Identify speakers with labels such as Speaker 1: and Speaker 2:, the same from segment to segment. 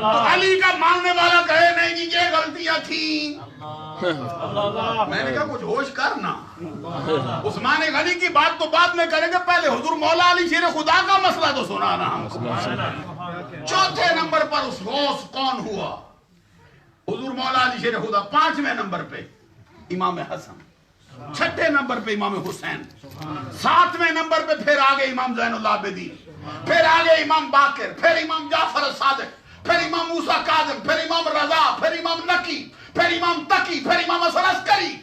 Speaker 1: تو علی کا ماننے والا کہے نہیں جی یہ غلطیاں تھیں، میں نے کہا کچھ ہوش کرنا، عثمان غنی کی بات تو بعد میں کریں گے، پہلے حضور مولا علی شیر خدا کا مسئلہ تو سنانا ہم کو۔ چوتھے نمبر پر اس غوث کون ہوا؟ حضور مولا علی شیر خدا۔ پانچویں نمبر پہ امام حسن، چھٹے نمبر پہ امام حسین، ساتویں نمبر پہ پھر آگے امام زین العابدین، پھر آگے امام باقر، پھر امام جعفر الصادق، پھر امام موسیٰ کاظم، پھر امام رضا، پھر امام نقی، پھر امام تقی، پھر امام حسن عسکری۔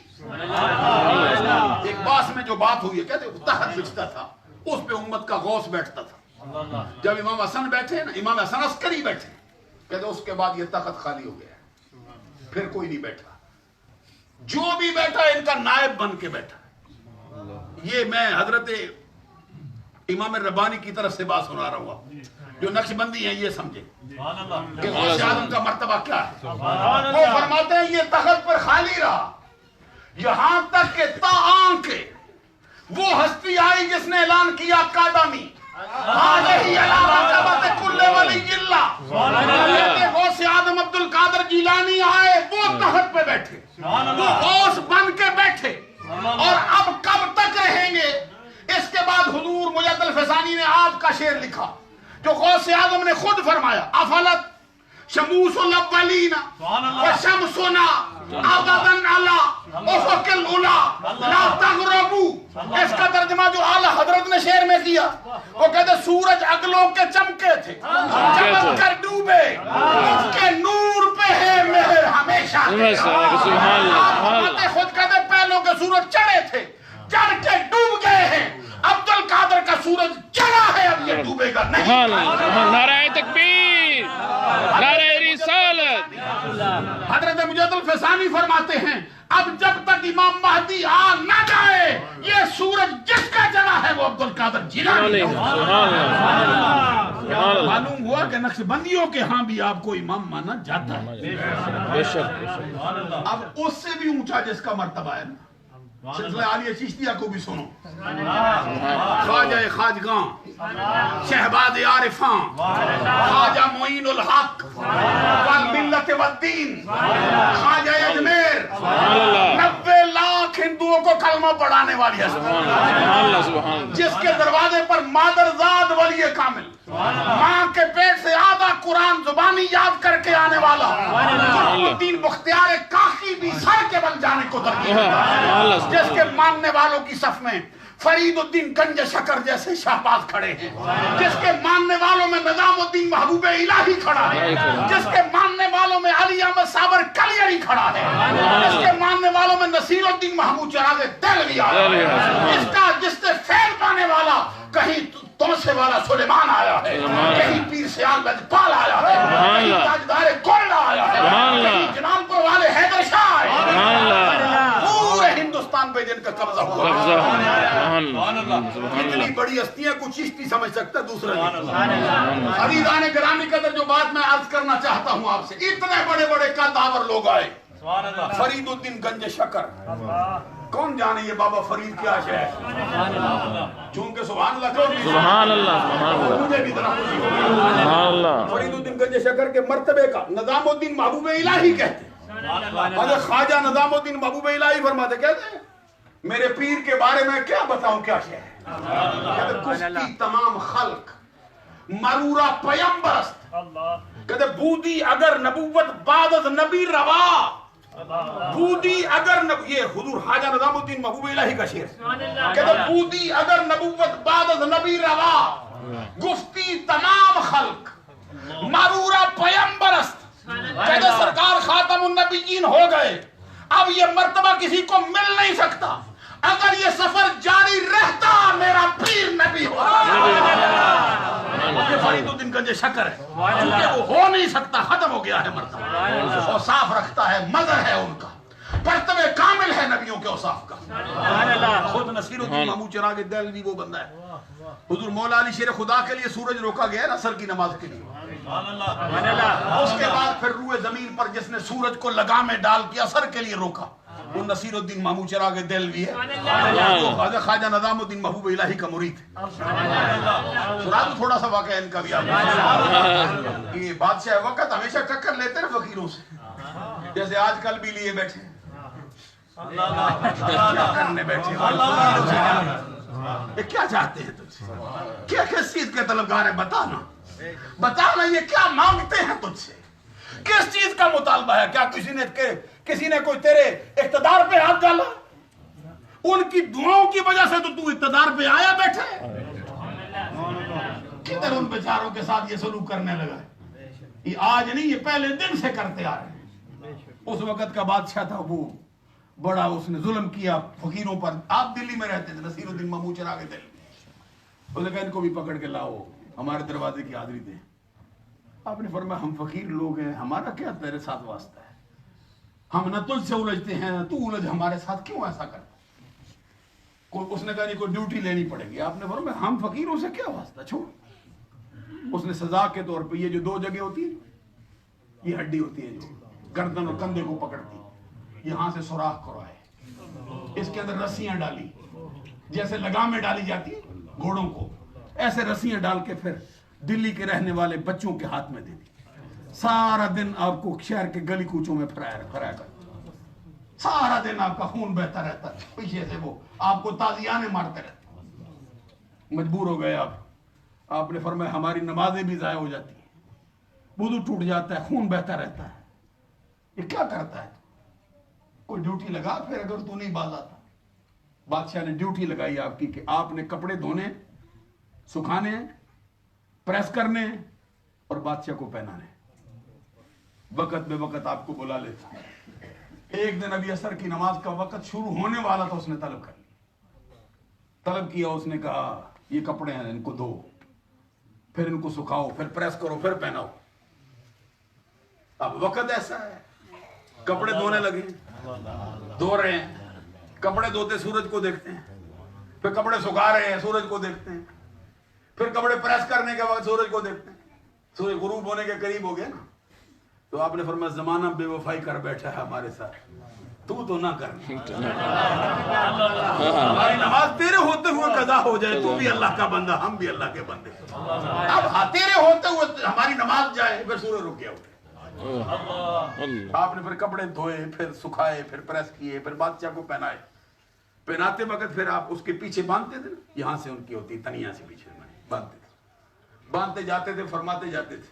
Speaker 1: ایک باس میں جو بات ہوئی ہے کہتے تحت بچتا تھا، اس پہ امت کا غوث بیٹھتا تھا۔ جب امام حسن بیٹھے نا، امام حسن عسکری بیٹھے، کہتے اس کے بعد یہ تخت خالی ہو گیا، پھر کوئی نہیں بیٹھا، جو بھی بیٹھا ان کا نائب بن کے بیٹھا۔ یہ میں حضرت امام ربانی کی طرف سے بات سنا رہا ہوں، جو نقشبندی ہیں یہ سمجھے کہ غوث اعظم کا مرتبہ کیا ہے۔ وہ فرماتے ہیں یہ تخت پر خالی رہا یہاں تک کہ تاآں کے وہ ہستی آئی جس نے اعلان کیا قادمی غوث اعظم عبد القادر جیلانی آئے، وہ تخت پہ بیٹھے، وہ غوث بن کے بیٹھے، اور اب کب تک رہیں گے؟ اس کے بعد حضور مجد الفسانی نے آپ کا شعر لکھا جو غوث اعظم نے خود فرمایا، افلت شموس الاولین وشمسنا ابدا علی افق العلا لا تغربوا۔ اس کا ترجمہ جو اعلی حضرت نے شعر میں کیا، وہ کہتے سورج اگلوں کے چمکے تھے چمک کر ڈوبے، اس کے نور پہ ہے مہر ہمیشہ۔ خود کہتے پہلوں کے سورج چڑھے تھے، چڑھ کے ڈوب گئے ہیں، عبد القادر کا سورج چڑھا ہے، اب یہ ڈوبے گا نہیں۔
Speaker 2: نعرہ تکبیر، نعرہ رسالت۔
Speaker 1: حضرت مجد الفسانی فرماتے ہیں اب جب تک امام مہدی آ نہ جائے یہ سورج جس کا چڑھا ہے وہ عبد القادر جیلانی۔ معلوم ہوا کہ نقشبندیوں کے ہاں بھی آپ کو امام مانا جاتا ہے،
Speaker 2: بے شک۔
Speaker 1: اب اس سے بھی اونچا جس کا مرتبہ ہے نا، سلسلہ عالیہ چشتیہ کو بھی سنو، خواجہ خواجگاں، شہباز عارفاں، خواجہ معین الحق والملت والدین، خواجہ اجمیر، 90 لاکھ ہندوؤں کو کلمہ پڑھانے والی ہے، جس کے دروازے پر مادرزاد ولی کامل، ماں کے پیٹ سے آدھا قرآن زبانی یاد کر کے آنے والا الدین بختیار کاخی بھی سر کے بل جانے کو ترجیح دیتا ہے، جس کے ماننے والوں کی صف میں فرید الدین گنج شکر جیسے شہباز کھڑے ہیں، جس کے ماننے والوں میں نظام الدین محبوب الہی کھڑا ہے، جس کے ماننے والوں میں علی احمد صابر کلیری کھڑا ہے، جس کے ماننے والوں میں نصیر الدین محمود چراغ دہلوی آیا ہے، جس سے فیل پانے والا کہیں تمسے والا سلیمان آیا ہے، کہیں پیر سیال لجپال آیا ہے، کہیں تاجدار گولڈا آیا ہے، کہیں جنان پور والے حیدر شاہ آئے ہیں، پورے ہندوستان پہ جن کا قبضہ ہوا۔ اتنی بڑی ہستیاں کو چشتی سمجھ سکتا دوسرا نہیں۔ عزیزان گرامی قدر جو بات میں عرض کرنا چاہتا ہوں آپ سے، اتنے بڑے بڑے قداور لوگ آئے، فرید الدین گنج شکر، کون جانے یہ بابا فرید کیا شے ہے، چونکہ سبحان اللہ،
Speaker 2: سبحان اللہ،
Speaker 1: مجھے بھی ذرا خوشی ہوگی۔
Speaker 2: سبحان اللہ۔
Speaker 1: فرید الدین گنج شکر کے مرتبے کا نظام الدین محبوب الہی کہتے ہیں، حضرت خواجہ نظام الدین محبوب الہی فرماتے کہتے ہیں میرے پیر کے بارے میں کیا بتاؤں کیا شے ہے، کہتے کشتی تمام خلق مرورہ پیمبرست، کہتے بودی اگر نبوت بعد از نبی روا، بودی اگر یہ حضور خواجہ نظام الدین محبوب الہی کا شعر، کہتے بودی اگر نبوت بعد از نبی روا، گفتی تمام خلق مرورہ پیمبرست، کہتے سرکار خاتم النبیین ہو گئے، اب یہ مرتبہ کسی کو مل نہیں سکتا، اگر یہ سفر جاری رہتا میرا پیر نبی ہوتا۔ یہ فرید الدین گنج شکر ہے، کیونکہ وہ ہو نہیں سکتا، ختم ہو گیا ہے مرتبہ، اوصاف رکھتا ہے، مظہر ہے ان کا، مرتبہ کامل ہے نبیوں کے اوصاف کا۔ خود نصیر الدین محمود چراغ دہلوی وہ بندہ ہے، حضور مولا علی شیر خدا کے لیے سورج روکا گیا ہے عصر کی نماز کے لیے، اس کے بعد پھر روئے زمین پر جس نے سورج کو لگام میں ڈال کے عصر کے لیے روکا، وہ نصیرالدین محمود چراغ دہلوی ہے، وہ خواجہ نظام الدین محبوب الہی کا مرید ہے۔ سنا دو تھوڑا سا واقعہ ان کا بھی آپ، یہ بادشاہ وقت ہمیشہ ٹکر لیتے ہیں فقیروں سے، جیسے آج کل بھی لیے بیٹھے کیا کرنے بیٹھے، یہ کیا چاہتے ہیں تجھ سے، کیا کس چیز کے طلبگار ہیں، بتانا یہ کیا مانگتے ہیں تجھ سے، کس چیز کا مطالبہ ہے؟ کیا کسی نے کوئی تیرے اقتدار پہ ہاتھ ڈالا؟ ان کی دعاؤں کی وجہ سے تو اقتدار پہ آیا بیٹھے، کدھر ان بیچاروں کے ساتھ یہ سلوک کرنے لگا ہے؟ یہ آج نہیں، یہ پہلے دن سے کرتے آ رہے ہیں۔ اس وقت کا بادشاہ تھا وہ بڑا، اس نے ظلم کیا فقیروں پر۔ آپ دلی میں رہتے تھے، نصیرالدین محمود چراغ دہلوی، اس نے کہا ان کو بھی پکڑ کے لاؤ، ہمارے دروازے کی حاضری دیں۔ آپ نے فرمایا ہم فقیر لوگ ہیں، ہمارا کیا تیرے ساتھ واسطہ ہے، ہم نہ تجھ سے الجھتے ہیں نہ تو الجھ ہمارے ساتھ، کیوں ایسا کرتا؟ اس نے کہا نہیں کوئی ڈیوٹی لینی پڑے گی۔ آپ نے فرمایا ہم فقیروں سے کیا واسطہ، چھوڑ۔ اس نے سزا کے طور پہ یہ جو دو جگہ ہوتی ہے، یہ ہڈی ہوتی ہے جو گردن اور کندھے کو پکڑتی، یہاں سے سوراخ کروائے، اس کے اندر رسیاں ڈالی، جیسے لگامیں ڈالی جاتی گھوڑوں کو، ایسے رسیاں ڈال کے پھر دلی کے رہنے والے بچوں کے ہاتھ میں دے دی۔ سارا دن آپ کو شہر کے گلی کوچوں میں پھرایا کرتا، سارا دن آپ کا خون بہتا رہتا، پیچھے سے وہ آپ کو تازیانے مارتے رہتے۔ مجبور ہو گئے آپ نے فرمایا ہماری نمازیں بھی ضائع ہو جاتی ہیں، وضو ٹوٹ جاتا ہے، خون بہتا رہتا ہے، یہ کیا کرتا ہے؟ کوئی ڈیوٹی لگا پھر اگر تو نہیں باز آتا۔ بادشاہ نے ڈیوٹی لگائی آپ کی کہ آپ نے کپڑے دھونے، سکھانے، پریس کرنے اور بادشاہ کو پہنانے، وقت بے وقت آپ کو بلا لیتا۔ ایک دن ابھی عصر کی نماز کا وقت شروع ہونے والا تھا، اس نے طلب کیا، اس نے کہا یہ کپڑے ہیں ان کو دھو، پھر ان کو سکھاؤ، پھر پریس کرو، پھر پہناؤ۔ اب وقت ایسا ہے، کپڑے دھونے لگے، دھو رہے ہیں، کپڑے دھوتے سورج کو دیکھتے ہیں، پھر کپڑے سکھا رہے ہیں سورج کو دیکھتے ہیں، پھر کپڑے پریس کرنے کے بعد سورج کو دیکھتے ہیں، سورج غروب ہونے کے قریب ہو گیا نا، تو آپ نے فرمایا زمانہ بے وفائی کر بیٹھا ہے ہمارے ساتھ، تو نہ کر، ہماری نماز تیرے ہوتے ہوئے قضا ہو جائے، تو بھی اللہ کا بندہ، ہم بھی اللہ کے بندے، اب تیرے ہوتے ہوئے ہماری نماز جائے، پھر سورج رک گیا۔ آپ نے پھر کپڑے دھوئے، پھر سکھائے، پھر پریس کیے، پھر بادشاہ کو پہنائے۔ پہناتے وقت پھر آپ اس کے پیچھے باندھتے تھے نا، یہاں سے ان کی ہوتی تنیا سے پیچھے باندھتے تھے، باندھتے جاتے تھے، فرماتے جاتے تھے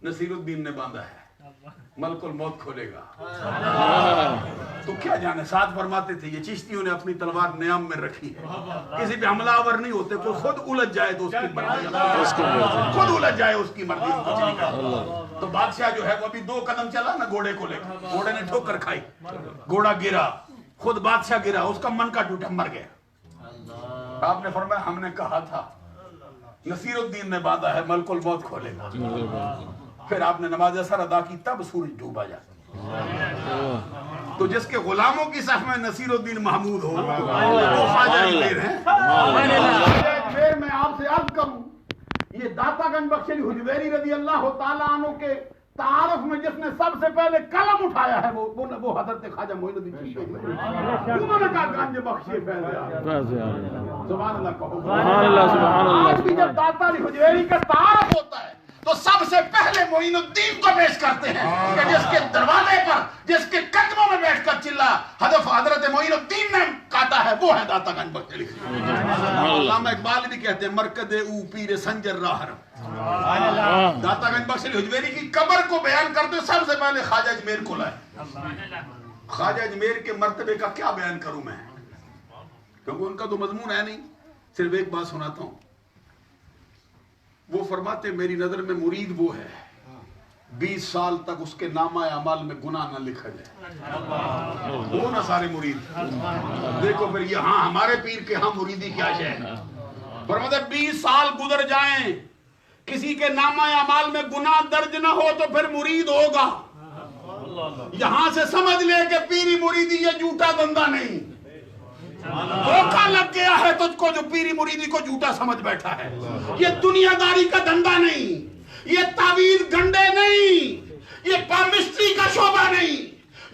Speaker 1: نصیرالدین نے باندھا ہے، ملک الموت کھولے گا، تو کیا جانے۔ ساتھ فرماتے تھے یہ چشتیوں نے اپنی تلوار نیام میں رکھی ہے، کسی پہ حملہ آور نہیں ہوتے، کوئی خود الجھ جائے تو اس کی مرضی، خود الجھ جائے اس کی مرضی، کچھ نہیں کرتا۔ تو بادشاہ جو ہے وہ ابھی 2 قدم چلا نا گھوڑے کو لے کر، گھوڑے نے ٹھوکر کھائی، گھوڑا گرا، خود بادشاہ گرا، اس کا من کا ٹوٹا، مر گیا۔ آپ نے فرمایا ہم نے کہا تھا نصیرالدین نے باندھا ہے، ملک الموت کھولے گا۔ پھر آپ نے نماز اثر ادا کی، تب سورج ڈوبا جاتا۔ تو جس کے غلاموں کی صف میں نصیرالدین محمود ہو، وہ خواجہ اجمیر ہیں۔ خواجہ اجمیر میں آپ سے عرض کروں، یہ داتا گنج بخش علی حجویری رضی اللہ تعالیٰ عنہ کے تعارف میں جس نے سب سے پہلے قلم اٹھایا ہے وہ حضرت خواجہ معین الدین چشتی، انہوں نے کہا گنج بخشی فیض سبحان اللہ کہو، سبحان اللہ۔ آج بھی جب داتا علی حجویری کا تعارف ہوتا ہے تو سب سے پہلے معین الدین کو پیش کرتے ہیں کہ جس کے دروازے پر، جس کے قدموں میں بیٹھ کر چلا حضرت معین الدین نے کاٹا ہے، وہ ہے داتا گنج بخش علی۔ علامہ اقبال بھی کہتے ہیں مرکز او پیر سنجر راہرم، داتا گنج بخش علی حجویری کی قبر کو بیان کرتے سب سے پہلے خواجہ اجمیر کو لائے۔ خواجہ اجمیر کے مرتبے کا کیا بیان کروں میں، کیونکہ ان کا تو مضمون ہے نہیں، صرف ایک بات سناتا ہوں۔ وہ فرماتے میری نظر میں مرید وہ ہے 20 سال تک اس کے نامہ اعمال میں گناہ نہ لکھا جائے، وہ نہ سارے مرید۔ دیکھو پھر یہاں ہمارے پیر کے ہاں مریدی کیا ہے، فرماتے 20 سال گزر جائیں کسی کے نامہ اعمال میں گناہ درج نہ ہو تو پھر مرید ہوگا۔ یہاں سے سمجھ لے کہ پیری مریدی یہ جھوٹا دھندا نہیں، دھوکہ لگ گیا ہے تجھ کو جو پیری مریدی کو جھوٹا سمجھ بیٹھا ہے۔ یہ دنیا داری کا دھندا نہیں، یہ تعویذ گنڈے نہیں، یہ پامسٹری کا شعبہ نہیں،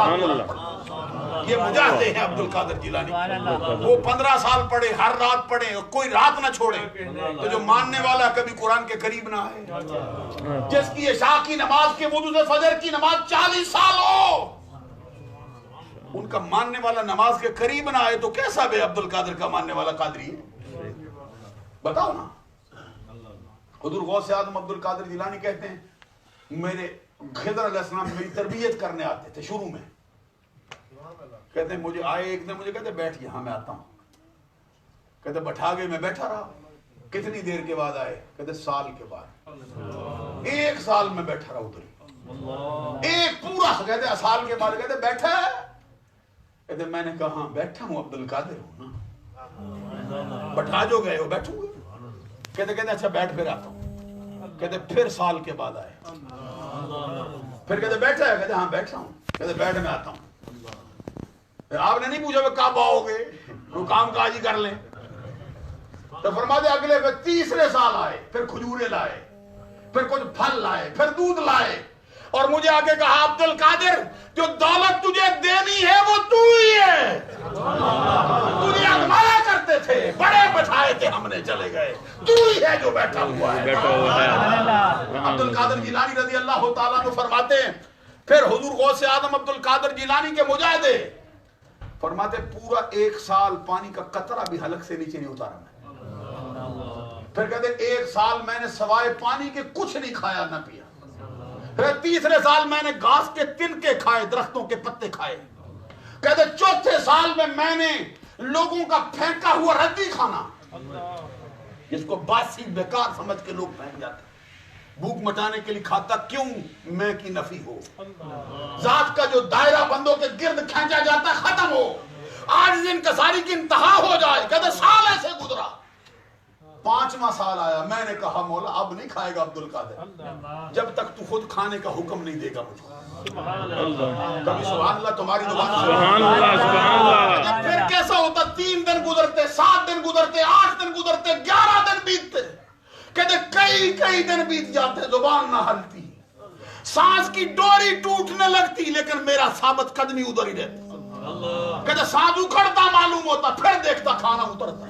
Speaker 2: سبحان اللہ
Speaker 1: یہ مجاہدے ہیں عبد القادر جیلانی. وہ 15 سال پڑھے, ہر رات پڑھے, کوئی رات نہ چھوڑے. تو جو ماننے والا کبھی قرآن کے قریب نہ آئے, جس کی عشاء کی نماز کے وضو سے فجر کی نماز 40 سال ہو, ان کا ماننے والا نماز کے قریب نہ آئے تو کیسا بے عبد القادر کا ماننے والا قادری ہے؟ بتاؤ نا. حضور غوث اعظم عبد القادر جیلانی کہتے ہیں میرے خضر علیہ السلام میری تربیت کرنے آتے تھے شروع میں. کہتے ہیں مجھے آئے ایک دن, مجھے کہتے بیٹھ یہاں میں آتا ہوں. کہتے بٹھا گئے, میں بیٹھا رہا. کتنی دیر کے بعد آئے؟ کہتے سال کے بعد. 1 سال میں بیٹھا رہا ادھر, ایک پورا. کہتے سال کے بعد کہتے بیٹھا ہے؟ کہتے میں نے کہا ہاں بیٹھا ہوں, عبد القادر ہوں نا. بٹھا جو گئے ہو بیٹھو گے. کہتے اچھا بیٹھ پھر آتا ہوں. کہتے پھر سال کے بعد آئے. پھر کہتے بیٹھا ہے؟ کہتے ہاں بیٹھا ہوں. کہتے بیٹھ میں آتا ہوں. آپ نے نہیں پوچھا وہ کب آؤ گے, وہ کام کاج ہی کر لیں. تو فرماتے اگلے پہ 3رے سال آئے, پھر کھجورے لائے, پھر کچھ پھل لائے, پھر دودھ لائے, اور مجھے آگے کہا عبد القادر جو دولت تجھے دینی ہے وہ تو ہی ہے. تجھے آزمایا کرتے تھے, بڑے بٹھائے تھے, ہم نے چلے گئے, تو ہی ہے جو بیٹھا ہوا ہے. عبد القادر جیلانی رضی اللہ تعالیٰ عنہ فرماتے ہیں پھر حضور غوث اعظم عبد القادر جیلانی کے مجاہدے فرماتے پورا 1 سال پانی کا قطرہ بھی حلق سے نیچے نہیں اتارا میں. پھر کہتے 1 سال میں نے سوائے پانی کے کچھ نہیں کھایا نہ پیا. پھر 3رے سال میں نے گھاس کے تنکے کھائے, درختوں کے پتے کھائے. کہتے 4تھے سال میں نے لوگوں کا پھینکا ہوا ردی کھانا, جس کو باسی بیکار سمجھ کے لوگ پھینک جاتے, بھوک مٹانے کے لیے کھاتا کیوں میں کی نفی ہو. ذات کا جو دائرہ بندوں کے گرد کھینچا جاتا ختم ہو, آج دن کساری کی انتہا ہو جائے. کہتے سال ایسے گزرا. 5واں سال آیا, میں نے کہا مولا اب نہیں کھائے گا عبد القادر جب تک تو خود کھانے کا حکم نہیں دے گا مجھے. کبھی سبحان اللہ تمہاری زبان سے
Speaker 2: سبحان اللہ سبحان اللہ.
Speaker 1: پھر کیسا ہوتا, 3 دن گزرتے, 7 دن گزرتے, 8 دن گزرتے, 11 دن بیتتے. کہتے کئی دن بیت جاتے, زبان نہ ہلتی, سانس کی ڈوری ٹوٹنے لگتی, لیکن میرا ثابت قدمی ادھر ہی رہتا. کہتے سانس اکھڑتا معلوم ہوتا, پھر دیکھتا کھانا اترتا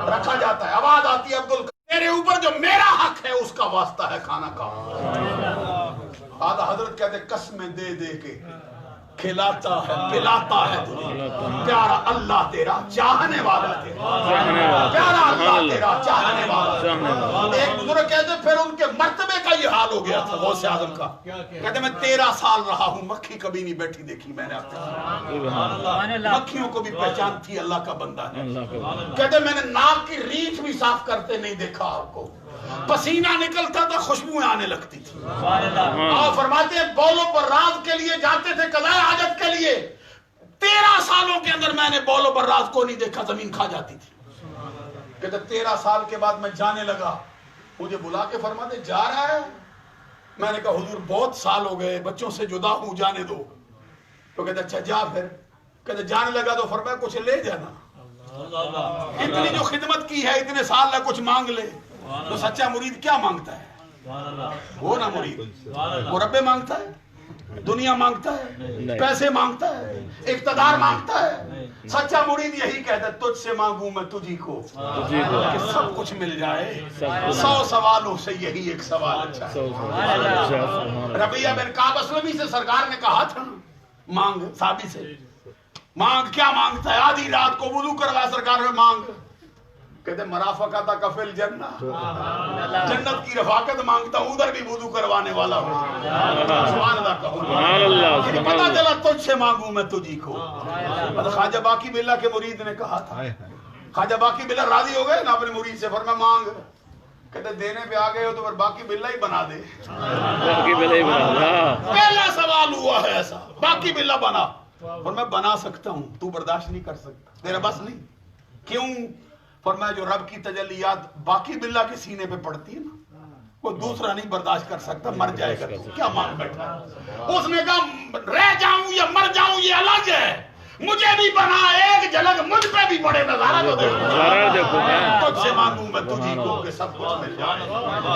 Speaker 1: رکھا جاتا ہے. آواز آتی ہے عبد القادر میرے اوپر جو میرا حق ہے اس کا واسطہ ہے کھانا کا. آدھا حضرت کہتے قسمیں دے دے کے کھلاتا ہے پلاتا ہے تجھے, پیارا اللہ تیرا چاہنے والا تیرا, پیارا اللہ تیرا چاہنے والا. ایک بزرگ کہتے پھر ان کے مرتبے کا یہ حال ہو گیا تھا غوث اعظم کا. کہتے میں 13 سال رہا ہوں, مکھی کبھی نہیں بیٹھی دیکھی میں نے اب تک. مکھیوں کو بھی پہچان تھی اللہ کا بندہ ہے. کہتے میں نے ناک کی ریچھ بھی صاف کرتے نہیں دیکھا آپ کو, پسینہ نکلتا تھا خوشبوئیں آنے لگتی تھی. آپ فرماتے ہیں بولو پر راز کے لیے جاتے تھے قضاء حاجت کے لیے, 13 سالوں کے اندر میں نے بولو پر راز کو نہیں دیکھا, زمین کھا جاتی تھی. کہتے 13 سال کے بعد میں جانے لگا, مجھے بلا کے فرماتے جا رہا ہے. میں نے کہا حضور بہت سال ہو گئے, بچوں سے جدا ہوں, جانے دو. تو کہتے اچھا جا. پھر کہتے جانے لگا تو فرمایا کچھ لے جانا, اتنی جو خدمت کی ہے اتنے سال ہے, کچھ مانگ لے. تو سچا مرید کیا مانگتا ہے؟ وہ نا مرید وہ رب مانگتا ہے, دنیا مانگتا ہے, پیسے مانگتا ہے, اقتدار مانگتا ہے. سچا مرید یہی کہتا ہے تجھ سے مانگوں میں تجھی کو, کہ سب کچھ مل جائے. 100 سوالوں سے یہی ایک سوال اچھا ہے. ربیہ بن کعب اسلمی سے سرکار نے کہا تھا مانگ, صحابی سے مانگ. کیا مانگتا ہے؟ آدھی رات کو وضو کروا سرکار میں مانگ. کہتے مرافقت کفل جنہ, جنت کی رفاقت مانگتا ہوں, ادھر بھی وضو کروانے والا ہوں. سبحان اللہ کہو, پتہ چلا تجھ سے مانگوں میں تجھی کو. خواجہ باقی باللہ کے مرید نے کہا تھا, خواجہ باقی باللہ راضی ہو گئے نا اپنے مرید سے, فرمایا مانگ. کہتے دینے پہ آ گئے ہو تو پھر باقی باللہ ہی بنا دے. پہلا سوال ہوا ہے ایسا, باقی باللہ بنا. فرمایا بنا سکتا ہوں, تو برداشت نہیں کر سکتا, تیرا بس نہیں. کیوں؟ فرمایا جو رب کی تجلیات باقی باللہ کے سینے پہ پڑتی ہے نا, وہ دوسرا نہیں برداشت کر سکتا, مر جائے گا. تو کیا مانگ بیٹھا ہے؟ اس نے کہا رہ جاؤں یا مر جاؤں یہ الگ ہے, مجھے بھی بنا ایک جھلک مجھ پہ بھی پڑے, نظارہ تو دیکھو. تجھ سے مانگوں میں تجھی کو کہ سب کچھ مل جائے.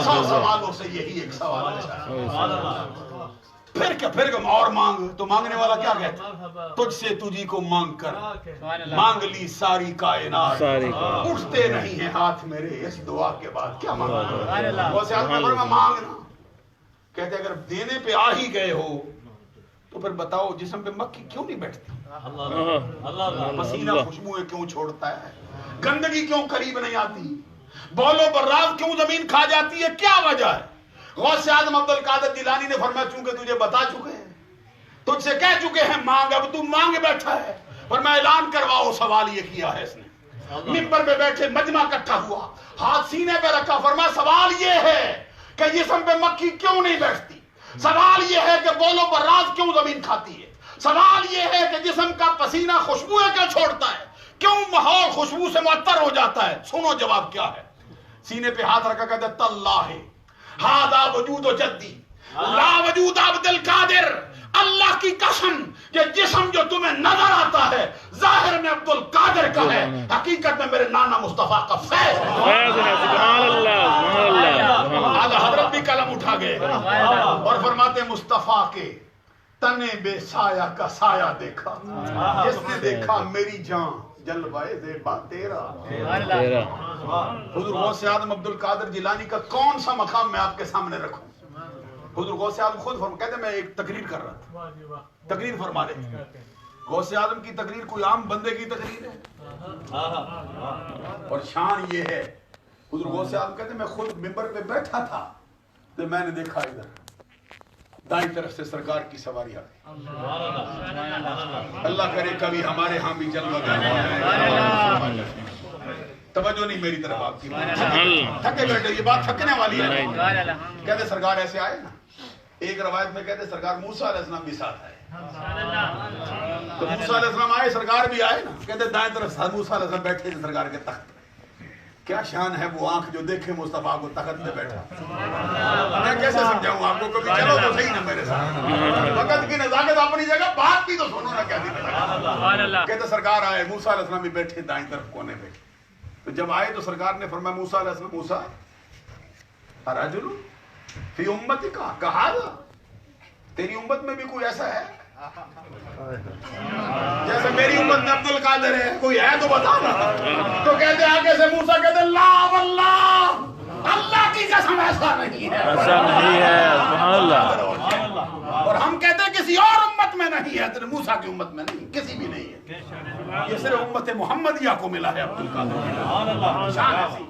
Speaker 1: 100 سوالوں سے یہی ایک سوال اچھا ہے. پھر کیا اور مانگ. تو مانگنے والا کیا کہتا؟ تجھ سے تجھی کو مانگ کر مانگ لی ساری کائنات، اٹھتے نہیں ہیں ہاتھ میرے اس دعا کے بعد کیا مانگا. غوث اعظم نے فرمایا مانگنا. کہتے اگر دینے پہ آ ہی گئے ہو تو پھر بتاؤ جسم پہ مکھی کیوں نہیں بیٹھتی؟ پسینہ خوشبوئیں کیوں چھوڑتا ہے؟ گندگی کیوں قریب نہیں آتی؟ بول و براز کیوں زمین کھا جاتی ہے؟ کیا وجہ ہے؟ غوث اعظم عبد القادر جیلانی نے فرمایا چونکہ تجھے بتا چکے ہیں، تجھ سے کہہ چکے ہیں مانگ، اب تو مانگ بیٹھا ہے. فرمایا اعلان کرواؤ. سوال یہ کیا ہے اس نے، منبر پہ بیٹھے مجمع اکٹھا ہوا، ہاتھ سینے پہ رکھا. فرمایا سوال یہ ہے کہ جسم پہ مکھی کیوں نہیں بیٹھتی؟ سوال یہ ہے کہ بول و براز کیوں زمین کھاتی ہے؟ سوال یہ ہے کہ جسم کا پسینہ خوشبوئیں کیوں چھوڑتا ہے؟ کیوں ماحول خوشبو سے معطر ہو جاتا ہے؟ سنو جواب کیا ہے. سینے پہ ہاتھ رکھا کہتا تاللہ ہذا وجود و جدی لا وجود عبد القادر. اللہ کی قسم کہ جسم جو تمہیں نظر آتا ہے ظاہر میں عبد القادر کا ہے، حقیقت میں میرے نانا مصطفیٰ کا فیض ہے.
Speaker 2: سبحان اللہ.
Speaker 1: اعلیٰ حضرت بھی قلم اٹھا گئے اور فرماتے مصطفیٰ کے تنے بے سایہ کا سایہ دیکھا، جس نے دیکھا میری جان جلوائے زیبا تیرا. حضور غوث اعظم عبد القادر جیلانی کا کون سا مقام میں آپ کے سامنے رکھوں؟ حضور غوث اعظم خود کہتے میں ایک تقریر کر رہا تھا، تقریر فرما رہے تھے. غوث اعظم کی تقریر کوئی عام بندے کی تقریر ہے، اور شان یہ ہے حضور غوث اعظم کہتے میں خود منبر پہ بیٹھا تھا تو میں نے دیکھا ادھر دائیں طرف سے سرکار کی سواری آ گئی. اللہ کرے کبھی ہمارے ہاں بھی جلوہ جائے. توجہ نہیں میری طرف آپ کی، تھکے بیٹھے، یہ بات تھکنے والی ہے. کہتے سرکار ایسے آئے نا، ایک روایت میں کہتے سرکار موسیٰ علیہ السلام بھی ساتھ آئے. تو موسیٰ علیہ السلام آئے، سرکار بھی آئے نا. کہتے دائیں طرف موسیٰ علیہ السلام بیٹھے تھے سرکار کے تخت. کیا شان ہے وہ آنکھ جو دیکھے مصطفیٰ کو تخت پہ بیٹھا. میں کیسے سمجھاؤں آپ کو؟ کبھی چلو تو صحیح نا میرے ساتھ. وقت کی نزاکت اپنی جگہ، بات بھی تو سنو نا کیا دی. کہتے سرکار آئے، موسیٰ علیہ السلام بھی بیٹھے دائیں طرف کونے پہ. تو جب آئے تو سرکار نے فرمایا موسیٰ علیہ السلام، موسیٰ رجل فی امتی کا کہا تھا تیری امت میں بھی کوئی ایسا ہے جیسے میری امت میں عبد القادر ہے؟ کوئی ہے تو بتا نا. تو کہتے آگے سے موسیٰ کہتے لا واللہ، اللہ کی قسم ایسا نہیں ہے،
Speaker 2: ایسا نہیں ہے. سبحان اللہ.
Speaker 1: اور ہم کہتے ہیں کسی اور امت میں نہیں ہے، تیرے موسیٰ کی امت میں نہیں، کسی بھی نہیں ہے. یہ صرف امت محمدیہ کو ملا ہے عبد القادر. شان ایسی.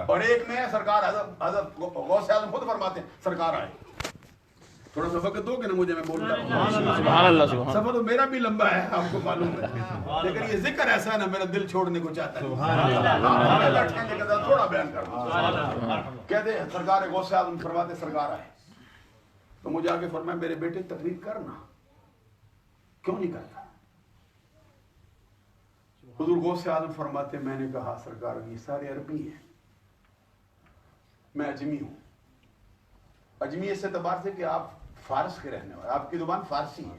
Speaker 1: اور ایک میں سرکار حضرت غوث اعظم خود فرماتے ہیں سرکار آئے. تھوڑا سا وقت دو گے نا مجھے، میں بول رہا ہوں.
Speaker 2: سبحان اللہ.
Speaker 1: سفر تو میرا بھی لمبا ہے آپ کو معلوم ہے، لیکن یہ ذکر ایسا ہے نا میرا دل چھوڑنے کو چاہتا ہے. تھوڑا بیان کر دوں. کہتے ہیں سرکار غوث اعظم فرماتے سرکار آئے تو مجھے آگے فرمایا میرے بیٹے تقریر کرنا. کیوں نہیں کرتا؟ حضور غوث اعظم فرماتے میں نے کہا سرکار یہ سارے عربی ہیں، میں اجمی ہوں. اجمی اس اعتبار سے کہ آپ فارس کے رہنے والے، آپ کی زبان فارسی ہے.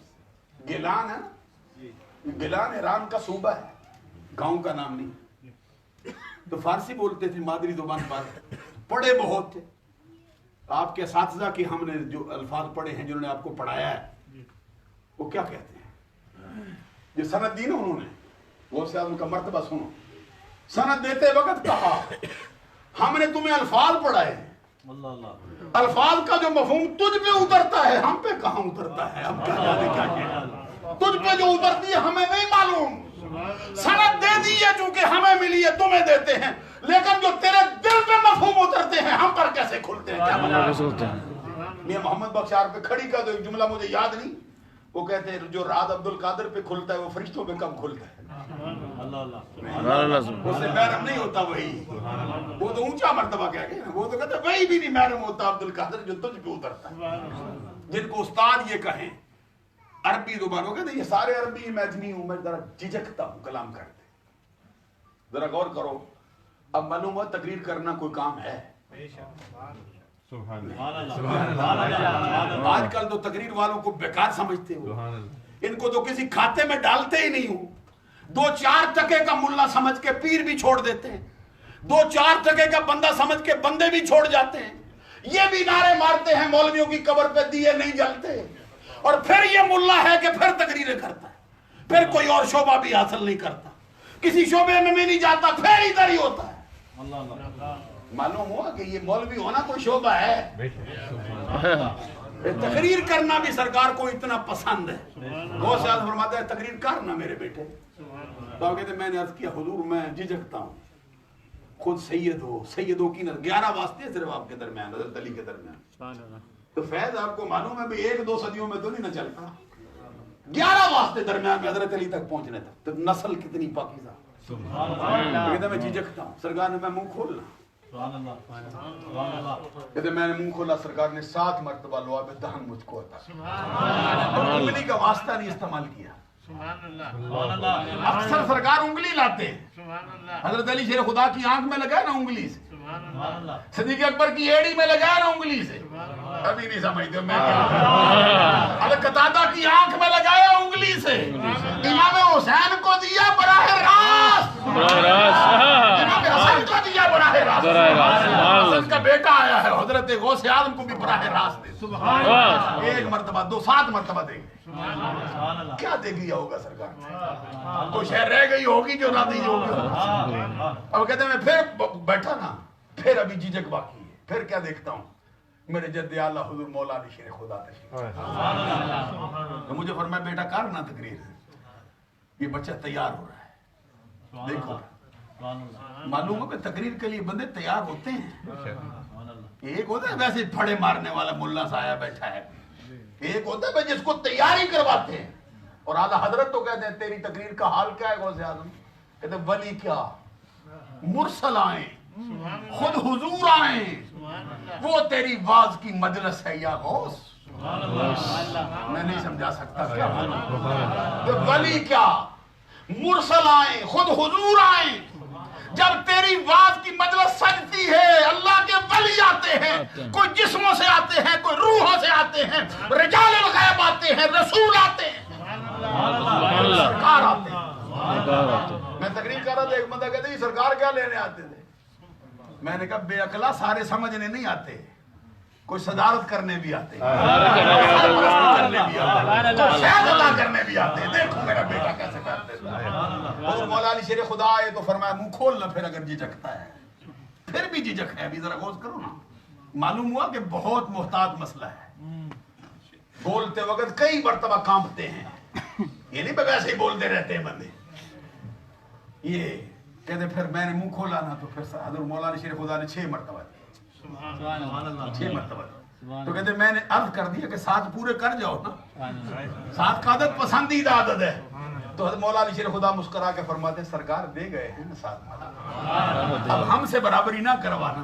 Speaker 1: گیلان ہے نا، گیلان ایران کا صوبہ ہے، گاؤں کا نام نہیں. تو فارسی بولتے تھے، مادری زبان فارسی. پڑھے بہت تھے. آپ کے اساتذہ کی ہم نے جو الفاظ پڑھے ہیں جنہوں نے آپ کو پڑھایا ہے وہ کیا کہتے ہیں؟ جو سند دی نا انہوں نے، غوث اعظم کا مرتبہ سنو. سند دیتے وقت کہا ہم نے تمہیں الفاظ پڑھائے ہیں، الفاظ کا جو مفہوم تجھ پہ اترتا ہے ہم پہ کہاں اترتا ہے؟ ہم کیا جانے کیا ہے؟ تجھ پہ جو اترتی ہے ہمیں نہیں معلوم. سند دے دی ہے چونکہ ہمیں ملی ہے تمہیں دیتے ہیں، لیکن جو تیرے دل پہ مفہوم اترتے ہیں ہم پر کیسے کھلتے ہیں؟ میاں محمد بخشار پہ کھڑی کا تو ایک جملہ مجھے یاد نہیں، وہ کہتے ہیں جو راز عبد القادر پہ کھلتا ہے وہ فرشتوں پہ کم کھلتا ہے. اس سے محرم نہیں ہوتا وہی، وہ تو اونچا مرتبہ کہہ گئے، وہ تو کہتے ہیں وہی بھی نہیں محرم ہوتا عبد القادر جو تجھ پہ اترتا ہے. جن کو استاد یہ کہیں عربی زبانوں کہتے ہیں یہ سارے عربی میں اجمی ہوں، میں ذرا جھجکتا ہوں کلام کرتے. ذرا غور کرو، اب معلوم ہوا تقریر کرنا کوئی کام ہے. آج کل تو تقریر والوں کو بیکار سمجھتے ہو، ان کو تو کسی کھاتے میں ڈالتے ہی نہیں ہو. 2-4 ٹکے کا ملا سمجھ کے پیر بھی چھوڑ دیتے ہیں، 2-4 ٹکے کا بندہ سمجھ کے بندے بھی چھوڑ جاتے ہیں. یہ بھی نعرے مارتے ہیں مولویوں کی قبر پہ دیے نہیں جلتے، اور پھر یہ ملا ہے کہ پھر تقریریں کرتا ہے، پھر کوئی اور شعبہ بھی حاصل نہیں کرتا، کسی شعبے میں بھی نہیں جاتا، پھر ادھر ہی ہوتا ہے۔ معلوم ہوا کہ یہ مولوی ہونا کوئی شعبہ ہے؟ تقریر کرنا بھی سرکار کو اتنا پسند ہے۔ بہت سے آدمی فرماتے ہیں تقریر کرنا میرے بیٹے، تو آپ کہتے ہیں میں نے عرض کیا حضور میں جھجکتا ہوں، خود سید ہو، سیدوں کی 11 واسطے صرف آپ کے درمیان، حضرت علی کے درمیان، تو فیض آپ کو معلوم ہے بھی 1-2 صدیوں میں تو نہیں نہ چلتا، 11 واسطے درمیان میں حضرت علی تک پہنچنے تک، تو نسل کتنی پاکیزہ۔ کہتے ہیں میں جھجکتا ہوں، سرکار نے میں منہ کھولنا، کہتے میں نے منہ کھولا، سرکار نے 7 مرتبہ لعاب دہن مجھ کو عطا، انگلی کا واسطہ نہیں استعمال کیا۔ اکثر سرکار انگلی لاتے ہیں، حضرت علی شیر خدا کی آنکھ میں لگایا نا انگلی سے، صدیق اکبر کی ایڑی میں لگایا نا انگلی سے، ابھی نہیں سمجھتے میں کیا، حضرت قتادہ کی آنکھ میں لگایا انگلی سے، امام حسین کو دیا براہ راست، امام حسن کو دیا براہ راست، حسن کا بیٹا آیا ہے حضرت غوث اعظم کو بھی براہ راست دے، 1 مرتبہ 2 7 مرتبہ دے گئے۔ کیا دیکھ لیا ہوگا سرکار نے؟ کوئی شہر رہ گئی ہوگی جو نہ دی ہوگی۔ اب کہتے ہیں میں پھر بیٹھا نا، پھر ابھی جھجک باقی ہے، پھر کیا دیکھتا ہوں، میرے جد اعلیٰ حضور مولا علی شیر خدا تشریف، تو مجھے فرمایا بیٹا کر نا تقریر، یہ بچہ تیار ہو رہا ہے، دیکھو معلوم ہے کہ تقریر کے لیے بندے تیار ہوتے ہیں۔ ایک ہوتا ہے ویسے پھڑے مارنے والا ملا سایہ بیٹھا ہے، ایک ہوتا ہے جس کو تیاری کرواتے ہیں، اور اعلیٰ حضرت تو کہتے ہیں تیری تقریر کا حال کیا ہے غوث اعظم؟ کہتے ہیں ولی کیا، مرسل آئیں، خود حضور آئیں، وہ تیری واز کی مجلس ہے یا غوث؟ میں نہیں سمجھا سکتا کیا ولی کیا، مرسل آئیں، خود حضور آئیں، جب تیری واز کی مجلس سجتی ہے اللہ کے ولی آتے ہیں، کوئی جسموں سے آتے ہیں، کوئی روحوں سے آتے ہیں، رجال الغیب آتے ہیں، رسول آتے ہیں، سرکار آتے ہیں۔ میں تقریر کر رہا تھا، ایک بندہ کہتے ہیں سرکار کیا لینے آتے تھے؟ میں نے کہا بے عقلا سارے سمجھنے نہیں آتے، کوئی صدارت کرنے بھی آتے ہیں، کرنے بھی آتے ہیں، شہد عطا کرنے بھی آتے ہیں۔ دیکھو میرا بیٹا کیسے کرتے ہیں۔ اور مولا علی شیر خدا آئے تو فرمایا منہ کھولنا، پھر اگر جھجکتا ہے پھر بھی جھجک ہے، ابھی ذرا غور کرو نا۔ معلوم ہوا کہ بہت محتاط مسئلہ ہے، بولتے وقت کئی مرتبہ کانپتے ہیں، یہ نہیں ویسے ہی بولتے رہتے ہیں بندے۔ یہ کہتے پھر میں نے منہ کھولا نا، تو پھر حضرت مولا علی شیر خدا نے 6 مرتبہ دیا، 6 مرتبہ دیا، تو کہتے میں نے عرض کر دیا کہ 7 پورے کر جاؤ نا، 7 کا عدد پسندیدہ عدد ہے۔ تو حضرت مولا علی شیر خدا مسکرا کے فرماتے ہیں سرکار دے گئے ہیں نا 7 مرتبہ، اب ہم سے برابری نہ کروانا۔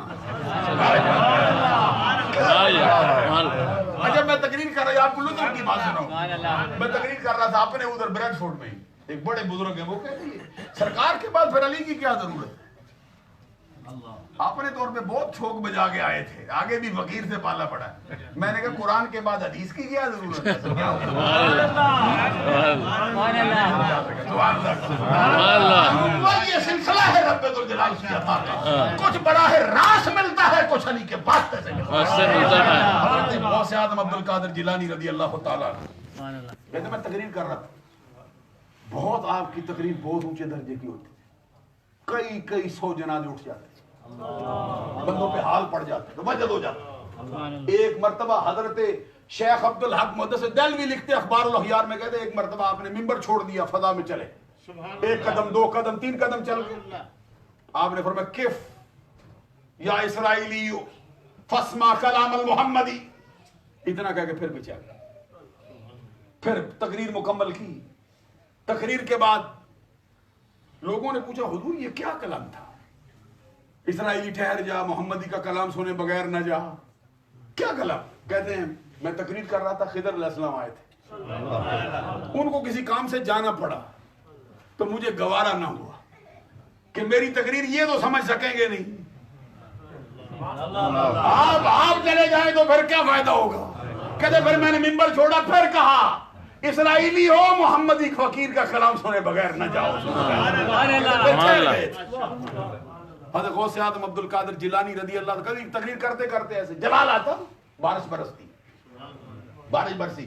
Speaker 1: اچھا میں تقریر کر رہا ہوں، آپ کو لطف کی بات سناؤں، میں تقریر کر رہا تھا اپنے ادھر بریڈ فورڈ میں، ایک بڑے بزرگ ہیں، وہ کہتے ہیں سرکار کے بعد پھر علی کی کیا ضرورت ہے؟ اپنے طور پہ بہت چھوک بجا کے آئے تھے، آگے بھی فقیر سے پالا پڑا ہے۔ میں نے کہا قرآن کے بعد حدیث کی کیا ضرورت ہے؟ یہ سلسلہ ہے رب ذوالجلال کی عطا کا، کچھ براہ راست ملتا ہے، کچھ علی کے واسطے سے ملتا ہے۔ حضرت غوث اعظم عبد القادر جیلانی رضی اللہ تعالیٰ عنہ کہتے میں تقریر کر رہا تھا، بہت آپ کی تقریر بہت اونچے درجے کی ہوتی، کئی 100 جنازے اٹھ جاتے، بندوں پہ حال پڑ جاتے تو وجد ہو جاتا۔ ایک مرتبہ حضرت شیخ عبدالحق محدث دہلوی لکھتے اخبار الاخیار میں، کہتے ایک مرتبہ آپ نے ممبر چھوڑ دیا، فضا میں چلے، 1 قدم 2 قدم 3 قدم چل کے آپ نے فرمایا کف یا اسرائیلی فسما کلام المحمدی، اتنا کہہ کے پھر بھی چل، پھر تقریر مکمل کی۔ تقریر کے بعد لوگوں نے پوچھا حضور یہ کیا کلام تھا؟ اسرائیلی ٹھہر جا، محمدی کا کلام سنے بغیر نہ جا، کیا کلام؟ کہتے ہیں میں تقریر کر رہا تھا، خضر علیہ السلام آئے تھے، ان کو کسی کام سے جانا پڑا، تو مجھے گوارا نہ ہوا کہ میری تقریر یہ تو سمجھ سکیں گے نہیں، آپ چلے جائیں تو پھر کیا فائدہ ہوگا؟ کہتے پھر میں نے ممبر چھوڑا، پھر کہا اسرائیلی ہو محمدی فقیر کا کلام سنے بغیر نہ جاؤ۔ حضرت غوث اعظم عبد القادر جیلانی رضی اللہ عنہ تقریر کرتے کرتے ایسے جلال آتا، بارش برستی، بارش برسی،